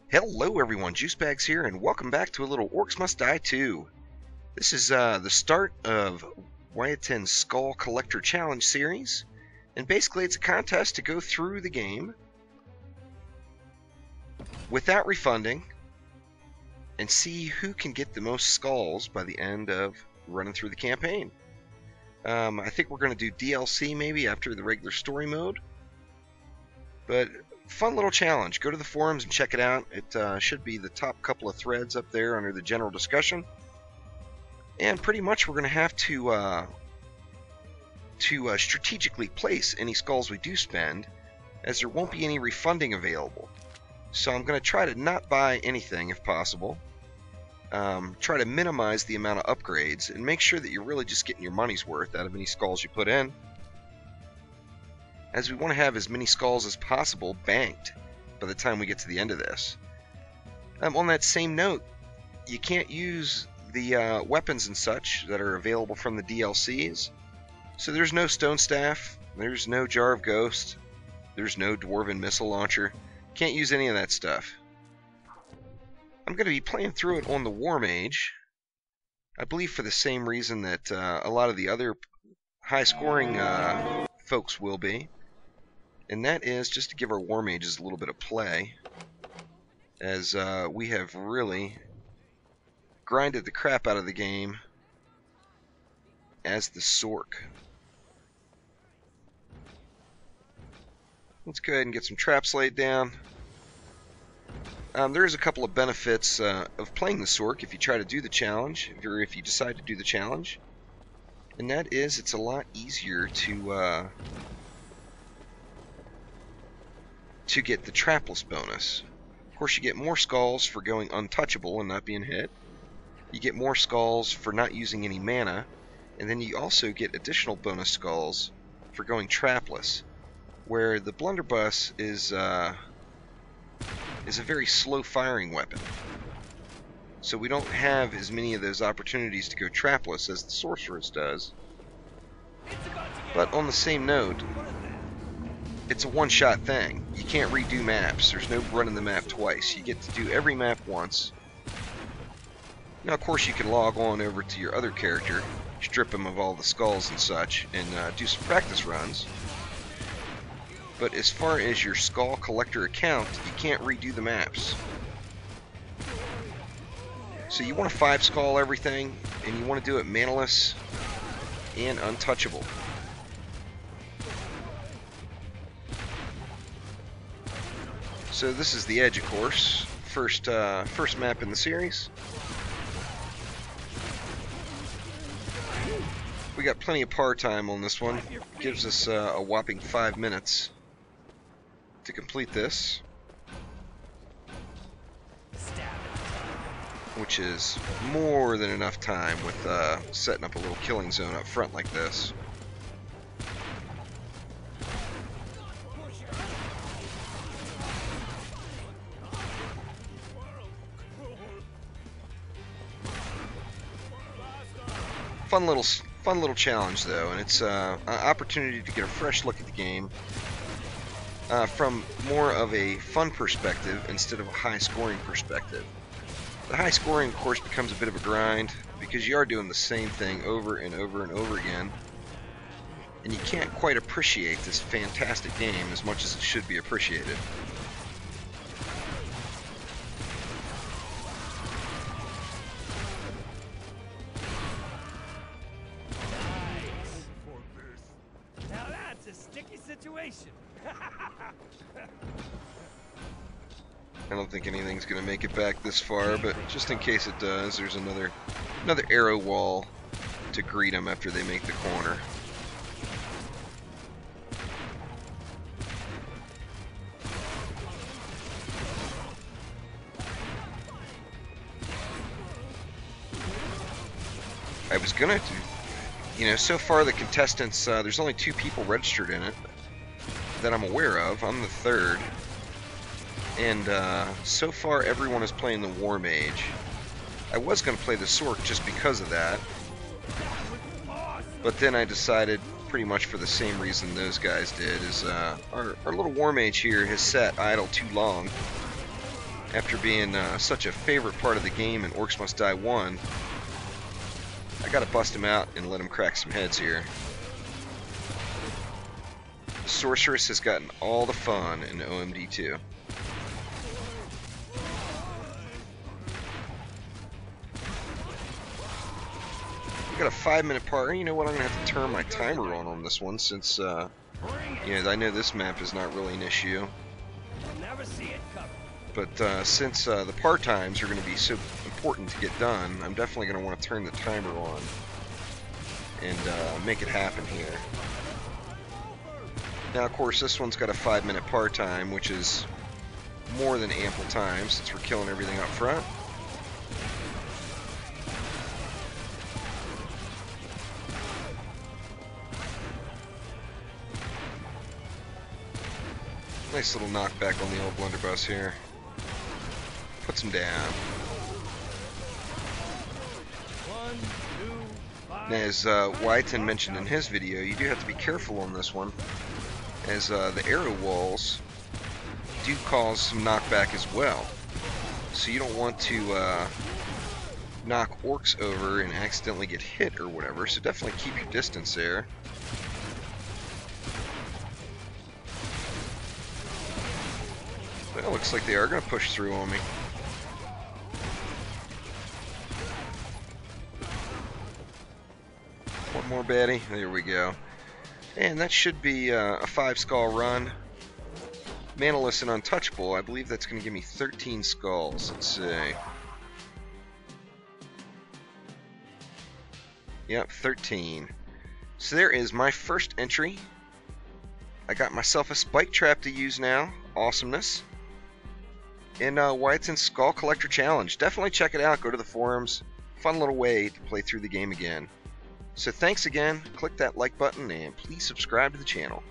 Hello everyone, Juicebags here, and welcome back to a little Orcs Must Die 2. This is the start of Wyatan's Skull Collector Challenge series, and basically it's a contest to go through the game without refunding and see who can get the most skulls by the end of running through the campaign. I think we're going to do DLC maybe after the regular story mode, but fun little challenge. Go to the forums and check it out. It should be the top couple of threads up there under the general discussion. And pretty much we're going to have to strategically place any skulls we do spend, as there won't be any refunding available. So I'm going to try to not buy anything if possible. Try to minimize the amount of upgrades and make sure that you're really just getting your money's worth out of any skulls you put in, as we want to have as many skulls as possible banked by the time we get to the end of this. On that same note, you can't use the weapons and such that are available from the DLCs. So there's no Stone Staff, there's no Jar of Ghost, there's no Dwarven Missile Launcher. Can't use any of that stuff. I'm going to be playing through it on the War Mage, I believe for the same reason that a lot of the other high-scoring folks will be. And that is just to give our War Mages a little bit of play, as we have really grinded the crap out of the game as the Sork. Let's go ahead and get some traps laid down. There is a couple of benefits of playing the Sork if you try to do the challenge, or if you decide to do the challenge. And that is, it's a lot easier to get the trapless bonus. Of course, you get more skulls for going untouchable and not being hit. You get more skulls for not using any mana, and then you also get additional bonus skulls for going trapless, where the blunderbuss is a very slow firing weapon. So we don't have as many of those opportunities to go trapless as the sorceress does. But on the same note, it's a one-shot thing. You can't redo maps. There's no running the map twice. You get to do every map once. Now, of course, you can log on over to your other character, strip him of all the skulls and such, and do some practice runs. But as far as your Skull Collector account, you can't redo the maps. So you want to 5-skull everything, and you want to do it manaless and untouchable. So this is the Edge, of course. First map in the series. We got plenty of par time on this one. Gives us a whopping 5 minutes to complete this, which is more than enough time with setting up a little killing zone up front like this. Fun little challenge though, and it's an opportunity to get a fresh look at the game from more of a fun perspective instead of a high scoring perspective. The high scoring, of course, becomes a bit of a grind because you are doing the same thing over and over and over again, and you can't quite appreciate this fantastic game as much as it should be appreciated. Situation. I don't think anything's going to make it back this far, but just in case it does, there's another arrow wall to greet them after they make the corner. I was gonna do, so far the contestants, there's only 2 people registered in it that I'm aware of. I'm the 3rd. And so far everyone is playing the War Mage. I was going to play the Sork just because of that, but then I decided, pretty much for the same reason those guys did, is our little War Mage here has sat idle too long, After being such a favorite part of the game in Orcs Must Die 1, I gotta bust him out and let him crack some heads here. The Sorceress has gotten all the fun in OMD2. We got a 5-minute part. You know what? I'm gonna have to turn my timer on this one since, I know this map is not really an issue. But since the part times are going to be so important to get done, I'm definitely going to want to turn the timer on and make it happen here. Now, of course, this one's got a 5-minute part time, which is more than ample time since we're killing everything up front. Nice little knockback on the old blunderbuss here. Puts him down. Now, as Wyatan mentioned in his video, you do have to be careful on this one, as the arrow walls do cause some knockback as well. So you don't want to knock orcs over and accidentally get hit or whatever, so definitely keep your distance there. Well, looks like they are going to push through on me. One more baddie. There we go. And that should be a 5-skull run. Manaless and Untouchable. I believe that's going to give me 13 skulls. Let's see. Yep, 13. So there is my first entry. I got myself a spike trap to use now. Awesomeness. And Wyatt's Skull Collector Challenge. Definitely check it out. Go to the forums. Fun little way to play through the game again. So thanks again. Click that like button and please subscribe to the channel.